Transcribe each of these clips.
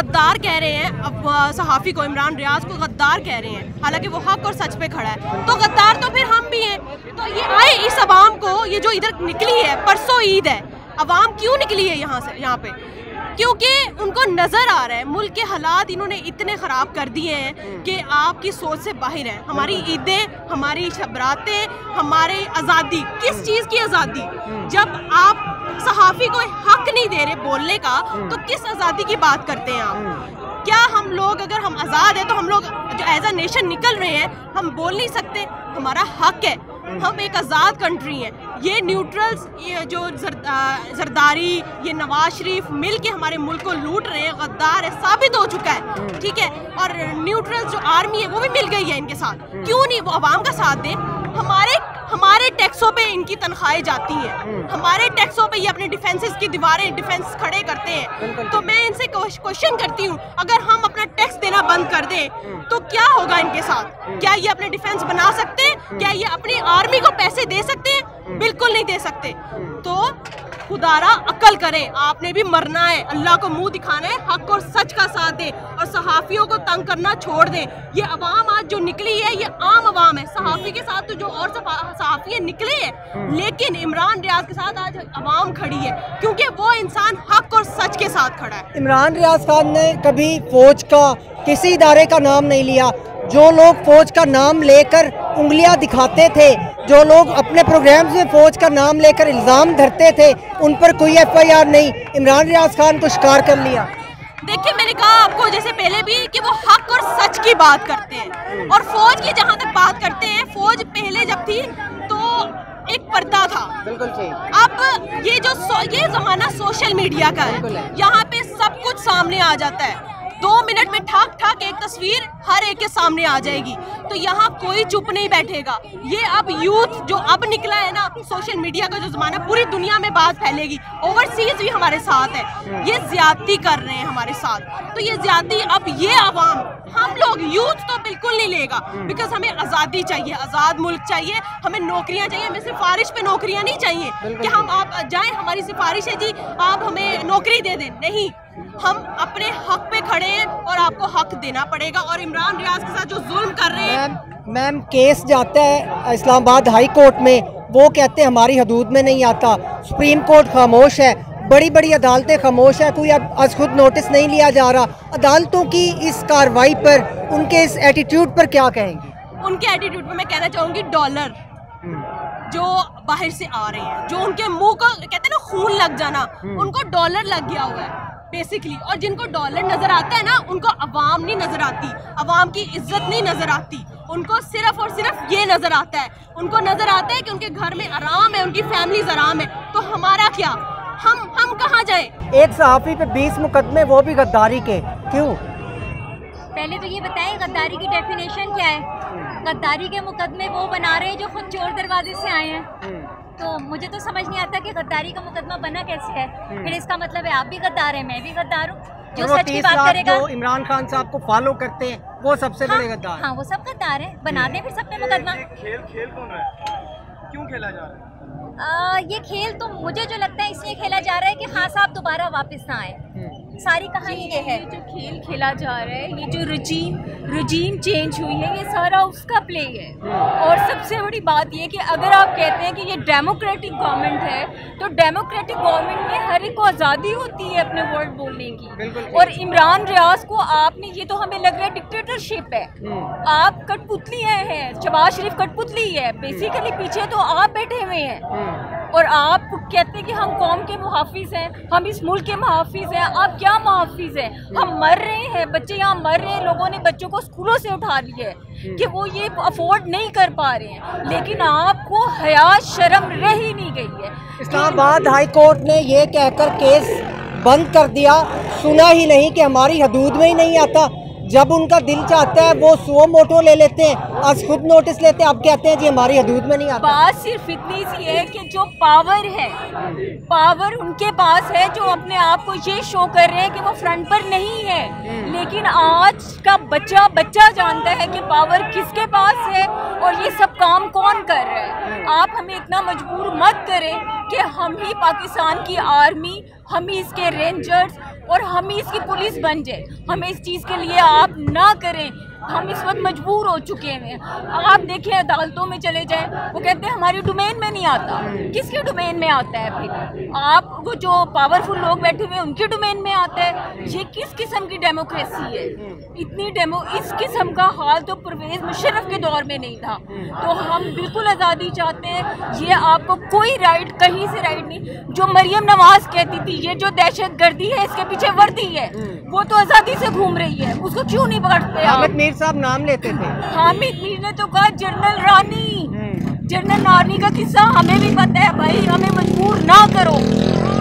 गद्दार कह रहे हैं, अब सहाफ़ी को, इमरान रियाज को गद्दार कह रहे हैं, हालांकि वो हक और सच पे खड़ा है, तो गद्दार तो फिर हम भी हैं। तो ये आए इस अवाम को, ये जो इधर निकली है, परसों ईद है, अवाम क्यों निकली है यहाँ पे? क्योंकि उनको नज़र आ रहा है मुल्क के हालात इन्होंने इतने ख़राब कर दिए हैं कि आपकी सोच से बाहर है। हमारी ईदें, हमारी शबरातें, हमारी आज़ादी, किस चीज़ की आज़ादी? जब आप सहाफ़ी को हक नहीं दे रहे बोलने का, तो किस आज़ादी की बात करते हैं आप? क्या हम लोग, अगर हम आज़ाद हैं तो हम लोग जो एज अ नेशन निकल रहे हैं, हम बोल नहीं सकते? हमारा हक है, हम एक आज़ाद कंट्री हैं। ये न्यूट्रल्स, ये जो जरदारी, ये नवाज शरीफ मिल के हमारे मुल्क को लूट रहे हैं, गद्दार है, साबित हो चुका है, ठीक है। और न्यूट्रल्स जो आर्मी है वो भी मिल गई है इनके साथ। क्यों नहीं वो अवाम का साथ दें? हमारे टैक्सों पे इनकी तनख्वाहें जाती हैं, हमारे टैक्सों पे ये अपने डिफेंसेस की दीवारें, डिफेंस खड़े करते हैं। तो मैं इनसे क्वेश्चन करती हूँ, अगर हम अपना टैक्स देना बंद कर दें तो क्या होगा इनके साथ? क्या ये अपने डिफेंस बना सकते हैं? क्या ये अपनी आर्मी को पैसे दे सकते हैं? बिल्कुल नहीं दे सकते। तो खुदारा अक्ल करें, आपने भी मरना है, अल्लाह को मुंह दिखाना है, हक और सच का साथ दें और सहाफ़ियों को तंग करना छोड़ दें। ये अवाम आज जो निकली है, ये आम अवाम है। सहाफ़ी के साथ तो जो और सहाफ़ी निकले हैं, लेकिन इमरान रियाज के साथ आज अवाम खड़ी है, क्योंकि वो इंसान हक और सच के साथ खड़ा है। इमरान रियाज खान ने कभी फौज का, किसी इदारे का नाम नहीं लिया। जो लोग फौज का नाम लेकर उंगलियां दिखाते थे, जो लोग अपने प्रोग्राम्स में फौज का नाम लेकर इल्ज़ाम धरते थे, उन पर कोई FIR नहीं। इमरान रियाज खान को शिकार कर लिया। देखिए, मैंने कहा आपको जैसे पहले भी कि वो हक और सच की बात करते हैं। और फौज की जहाँ तक बात करते हैं, फौज पहले जब थी तो एक पर्दा था, बिल्कुल सही। अब ये जमाना सोशल मीडिया का है, यहाँ पे सब कुछ सामने आ जाता है। 2 मिनट में ठाक ठाक एक तस्वीर हर एक के सामने आ जाएगी, तो यहाँ कोई चुप नहीं बैठेगा। ये अब यूथ जो अब निकला है ना, सोशल मीडिया का जो जमाना, पूरी दुनिया में बात फैलेगी। ओवरसीज भी हमारे साथ है, ये ज्यादती कर रहे हैं हमारे साथ। तो ये ज्यादती अब ये अवाम, हम लोग यूथ तो बिल्कुल नहीं लेगा, बिकॉज हमें आज़ादी चाहिए, आज़ाद मुल्क चाहिए, हमें नौकरियां चाहिए। हमें सिफारिश पे नौकरियां नहीं चाहिए कि हम आप जाएं, हमारी सिफारिश है जी आप हमें नौकरी दे दें। नहीं, हम अपने हक पे खड़े हैं और आपको हक देना पड़ेगा। और इमरान रियाज के साथ जो जुल्म कर रहे हैं, मैम केस जाता है इस्लामाबाद हाई कोर्ट में, वो कहते हैं हमारी हदूद में नहीं आता। सुप्रीम कोर्ट खामोश है, बड़ी बड़ी अदालतें खामोश है, कोई अब आज खुद नोटिस नहीं लिया जा रहा। अदालतों की इस कार्रवाई पर, उनके इस एटीट्यूड पर क्या कहेंगी? उनके एटीट्यूड पर मैं कहना चाहूँगी, डॉलर जो बाहर से आ रहे हैं, जो उनके मुंह को कहते हैं ना खून लग जाना, उनको डॉलर लग गया हुआ है बेसिकली। और जिनको डॉलर नजर आता है ना, उनको अवाम नहीं नजर आती, अवाम की इज्जत नहीं नजर आती। उनको सिर्फ और सिर्फ ये नजर आता है, उनको नजर आता है कि उनके घर में आराम है, उनकी फैमिलीज आराम है। तो हमारा क्या, हम कहाँ जाए? एक सहाफ़ी पे 20 मुकदमे, वो भी गद्दारी के, क्यों? पहले तो ये बताएं गद्दारी की डेफिनेशन क्या है? गद्दारी के मुकदमे वो बना रहे हैं जो खुद चोर दरवाजे से आए हैं। तो मुझे तो समझ नहीं आता कि गद्दारी का मुकदमा बना कैसे है। फिर इसका मतलब है आप भी गद्दार हैं, मैं भी गद्दार हूँ। जो सच की बात करेगा, जो इमरान खान साहब को फॉलो करते हैं, वो सबसे बड़े गद्दार। हाँ, वो सब गद्दार हैं। बना दें फिर सब पे मुकदमा। खेल कौन रहा है? क्यों खेला जा रहा है? ये खेल तो मुझे जो लगता है इसलिए खेला जा रहा है कि खान साहब दोबारा वापस ना आए। सारी कहानी ये है। जो खेल खेला जा रहा है, ये जो रजीम चेंज हुई है, ये सारा उसका प्ले है। और सबसे बड़ी बात ये कि अगर आप कहते हैं कि ये डेमोक्रेटिक गवर्नमेंट है, तो डेमोक्रेटिक गवर्नमेंट में हर एक को आज़ादी होती है अपने वर्ड बोलने की। और इमरान रियाज को आपने, ये तो हमें लग रहा है डिक्टेटरशिप है। आप कठपुतली हैं, शहबाज शरीफ कठपुतली है बेसिकली, पीछे तो आप बैठे हुए हैं। और आप कहते हैं कि हम कौम के मुहाफिज हैं, हम इस मुल्क के मुहाफिज हैं। आप क्या मुहाफिज हैं? हम मर रहे हैं, बच्चे यहाँ मर रहे हैं, लोगों ने बच्चों को स्कूलों से उठा लिया है कि वो ये अफोर्ड नहीं कर पा रहे हैं, लेकिन आपको हया शर्म रह ही नहीं गई है। इस्लामाबाद हाई कोर्ट ने ये कहकर केस बंद कर दिया, सुना ही नहीं कि हमारी हदूद में ही नहीं आता। जब उनका दिल चाहता है वो सो मोटो ले लेते हैं, आज खुद नोटिस लेते हैं, अब कहते हैं जी हमारी हदूद में नहीं आता। बात सिर्फ इतनी सी है कि जो पावर है, पावर उनके पास है, जो अपने आप को ये शो कर रहे हैं कि वो फ्रंट पर नहीं है। लेकिन आज का बच्चा जानता है कि पावर किसके पास है और ये सब काम कौन कर रहा है। आप हमें इतना मजबूर मत करें कि हम ही पाकिस्तान की आर्मी, हम ही इसके रेंजर्स और हम ही इसकी पुलिस बन जाए। हमें इस चीज़ के लिए आप ना करें, हम इस वक्त मजबूर हो चुके हैं। आप देखिए अदालतों में चले जाएं, वो कहते हैं हमारी डोमेन में नहीं आता। किसके डोमेन में आता है फिर? आप वो जो पावरफुल लोग बैठे हुए हैं उनके डोमेन में आता है। ये किस किस्म की डेमोक्रेसी है? इतनी इस किस्म का हाल तो परवेज़ मुशर्रफ के दौर में नहीं था। तो हम बिल्कुल आज़ादी चाहते हैं। ये आपको कोई राइट, कहीं से राइट नहीं। जो मरियम नवाज कहती थी ये जो दहशत गर्दी है इसके पीछे वर्दी है, वो तो आज़ादी से घूम रही है, उसको क्यों नहीं पकड़ते? हामिद मीर साहब नाम लेते थे। हामिद मीर ने तो कहा जनरल रानी, जनरल रानी का किस्सा हमें भी पता है भाई। हमें मजबूर ना करो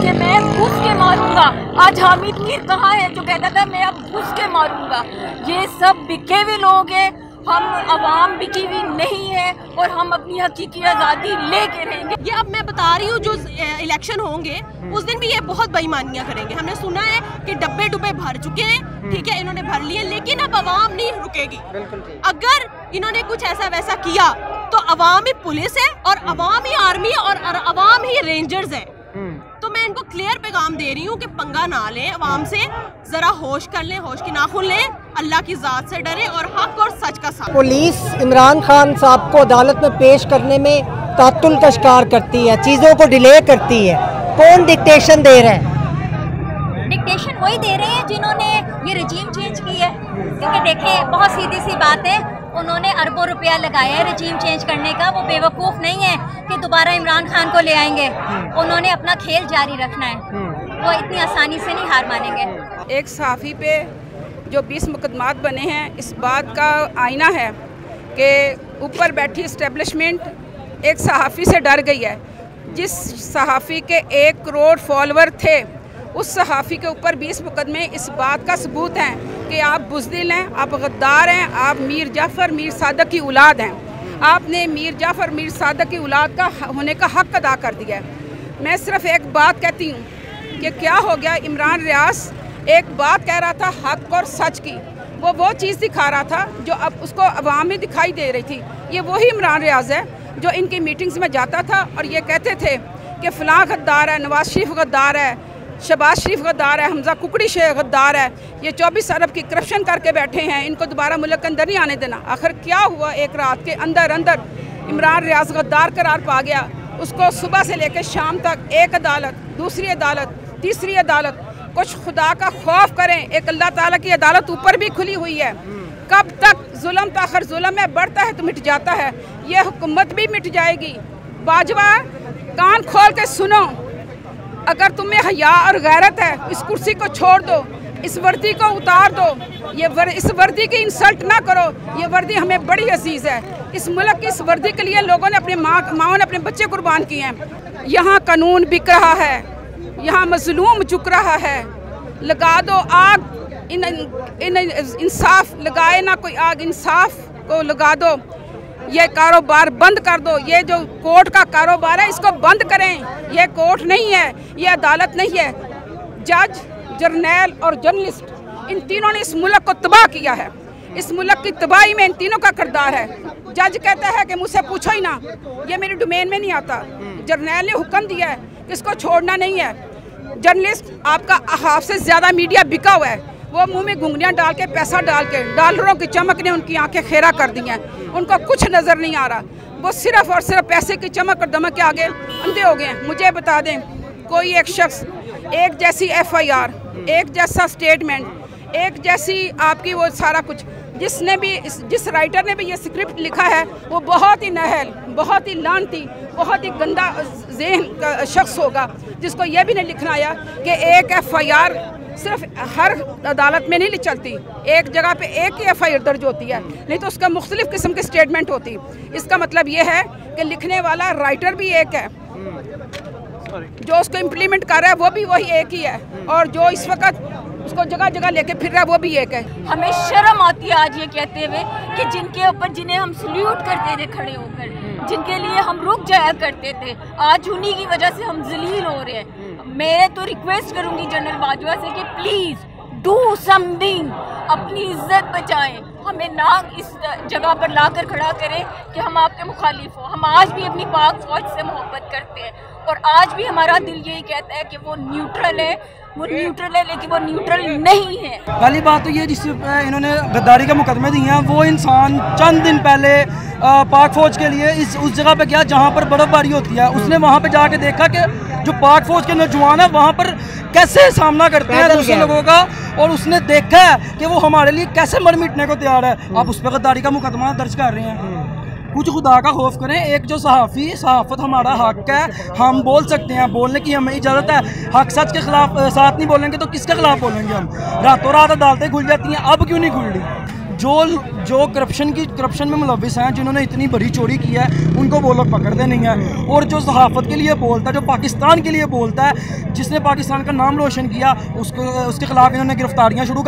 कि मैं घुस के मारूंगा। आज हामिद मीर कहाँ है जो कहता था मैं अब घुस के मारूंगा? ये सब बिके हुए लोग हैं। हम अवाम बिकी हुई नहीं है और हम अपनी हकीकी आज़ादी लेके रहेंगे। ये अब मैं बता रही हूँ, जो इलेक्शन होंगे उस दिन भी ये बहुत बेईमानियां करेंगे। हमने सुना है कि डब्बे डुब्बे भर चुके हैं, ठीक है, इन्होंने भर लिए, लेकिन अब अवाम नहीं रुकेगी। अगर इन्होंने कुछ ऐसा वैसा किया तो अवाम ही पुलिस है और अवाम ही आर्मी और अवाम ही रेंजर्स है। तो मैं इनको क्लियर पैगाम दे रही हूँ कि पंगा ना लें अवाम से, जरा होश कर लें, होश की नाखुन लें, अल्लाह की ज़ात से डरें और हक और सच का साथ। पुलिस इमरान खान साहब को अदालत में पेश करने में तातुल का शिकार करती है, चीज़ों को डिले करती है। कौन डिक्टेशन दे रहा है? डिक्टेशन वही दे रहे हैं जिन्होंने ये रजीम चेंज की है। क्योंकि देखिए बहुत सीधी सी बात है, उन्होंने अरबों रुपया लगाया है रजीम चेंज करने का। वो बेवकूफ़ नहीं है कि दोबारा इमरान खान को ले आएंगे। उन्होंने अपना खेल जारी रखना है, वो इतनी आसानी से नहीं हार मानेंगे। एक सहाफ़ी पे जो 20 मुकदमात बने हैं, इस बात का आईना है कि ऊपर बैठी इस्टेब्लिशमेंट एक सहाफ़ी से डर गई है। जिस सहाफ़ी के 1 करोड़ फॉलोवर थे, उस सहाफ़ी के ऊपर 20 मुकदमे इस बात का सबूत हैं कि आप बुज़दिल हैं, आप गद्दार हैं, आप मीर जाफ़र मीर सादक की औलाद हैं। आपने मीर जाफ़र मीर सादक की औलाद का होने का हक़ अदा कर दिया है। मैं सिर्फ़ एक बात कहती हूँ कि क्या हो गया, इमरान रियाज एक बात कह रहा था हक़ और सच की, वो चीज़ दिखा रहा था जो अब उसको अवाम में दिखाई दे रही थी। ये वही इमरान रियाज है जो इनकी मीटिंग्स में जाता था और ये कहते थे कि फ़लाँ गद्दार है, नवाज शरीफ गद्दार है, शहबाज शरीफ गद्दार है, हमजा कुकड़ी शेख गद्दार है, ये 24 अरब की करप्शन करके बैठे हैं, इनको दोबारा मुल्क के अंदर नहीं आने देना। आखिर क्या हुआ? एक रात के अंदर अंदर इमरान रियाज गद्दार करार पा गया। उसको सुबह से लेकर शाम तक एक अदालत, दूसरी अदालत, तीसरी अदालत। कुछ खुदा का खौफ करें, एक अल्लाह ताला की अदालत ऊपर भी खुली हुई है। कब तक जुल्म? तो आखिर जुल्म है, बढ़ता है तो मिट जाता है, ये हुकूमत भी मिट जाएगी। बाजवा कान खोल के सुनो, अगर तुम्हें हया और गैरत है इस कुर्सी को छोड़ दो, इस वर्दी को उतार दो। इस वर्दी की इंसल्ट ना करो, ये वर्दी हमें बड़ी अजीज़ है। इस मुल्क की इस वर्दी के लिए लोगों ने अपने माओ ने अपने बच्चे कुर्बान किए हैं। यहाँ कानून बिक रहा है, यहाँ मजलूम झुक रहा है। लगा दो आग, इन इंसाफ लगाए ना कोई आग, इंसाफ को लगा दो। ये कारोबार बंद कर दो, ये जो कोर्ट का कारोबार है इसको बंद करें। ये कोर्ट नहीं है, ये अदालत नहीं है। जज, जर्नैल और जर्नलिस्ट, इन तीनों ने इस मुल्क को तबाह किया है। इस मुल्क की तबाही में इन तीनों का किरदार है। जज कहता है कि मुझसे पूछो ही ना, ये मेरी डोमेन में नहीं आता। जर्नैल ने हुक्म दिया है कि इसको छोड़ना नहीं है। जर्नलिस्ट, आपका हाफ से ज़्यादा मीडिया बिका हुआ है। वो मुंह में घुंघनियाँ डाल के, पैसा डाल के, डॉलरों की चमक ने उनकी आंखें खेरा कर दी हैं। उनको कुछ नज़र नहीं आ रहा, वो सिर्फ और सिर्फ पैसे की चमक और दमक के आगे अंधे हो गए हैं। मुझे बता दें, कोई एक शख्स, एक जैसी FIR, एक जैसा स्टेटमेंट, एक जैसी आपकी वो सारा कुछ, जिस राइटर ने भी ये स्क्रिप्ट लिखा है वो बहुत ही नहल, बहुत ही लानती, बहुत ही गंदा ज़हन का शख्स होगा, जिसको ये भी नहीं लिखना आया कि एक FIR सिर्फ हर अदालत में नहीं चलती। एक जगह पे एक ही FIR दर्ज होती है, नहीं तो उसका मुख्तलिफ किस्म की स्टेटमेंट होती। इसका मतलब ये है कि लिखने वाला राइटर भी एक है, जो उसको इम्प्लीमेंट कर रहा है वो भी वही एक ही है, और जो इस वक्त उसको जगह जगह लेके फिर रहा है वो भी एक है। हमें शर्म आती है आज ये कहते हुए कि जिनके ऊपर, जिन्हें हम सल्यूट करते थे खड़े होकर, जिनके लिए हम रुक जाया करते थे, आज उन्हीं की वजह से हम जलील हो रहे हैं। मैं तो रिक्वेस्ट करूंगी जनरल बाजवा से कि प्लीज़ डू समथिंग, अपनी इज्जत बचाएं। हमें ना जगह पर लाकर खड़ा करें कि हम आपके मुखालिफ हो। हम आज भी अपनी पाक फौज से मोहब्बत करते हैं और आज भी हमारा दिल यही कहता है कि वो न्यूट्रल है, लेकिन वो न्यूट्रल नहीं है। पहली बात तो ये जिस इन्होंने गद्दारी के मुकदमे दिए हैं, वो इंसान चंद दिन पहले पाक फौज के लिए उस जगह पे गया जहाँ पर बर्फबारी होती है। उसने वहाँ पे जाके देखा कि जो पाक फौज के नौजवान है वहाँ पर कैसे सामना करते हैं दूसरे लोगों का, और उसने देखा है कि वो हमारे लिए कैसे मर मिटने को तैयार है। आप उस पर गद्दारी का मुकदमा दर्ज कर रहे हैं। कुछ खुदा का खौफ करें। एक जो सहाफ़त हमारा हक है, हम बोल सकते हैं, बोलने की हमें इजाज़त है। हक सच के खिलाफ साथ नहीं बोलेंगे तो किसके खिलाफ बोलेंगे हम? रातों रात अदालतें खुल जाती हैं, अब क्यों नहीं खुल रही? जो करप्शन में मुलविस हैं, जिन्होंने इतनी बड़ी चोरी की है, उनको वो लोग पकड़ते नहीं हैं। और जो सहाफ़त के लिए बोलता है, जो पाकिस्तान के लिए बोलता है, जिसने पाकिस्तान का नाम रोशन किया, उसके खिलाफ इन्होंने गिरफ्तारियाँ शुरू कर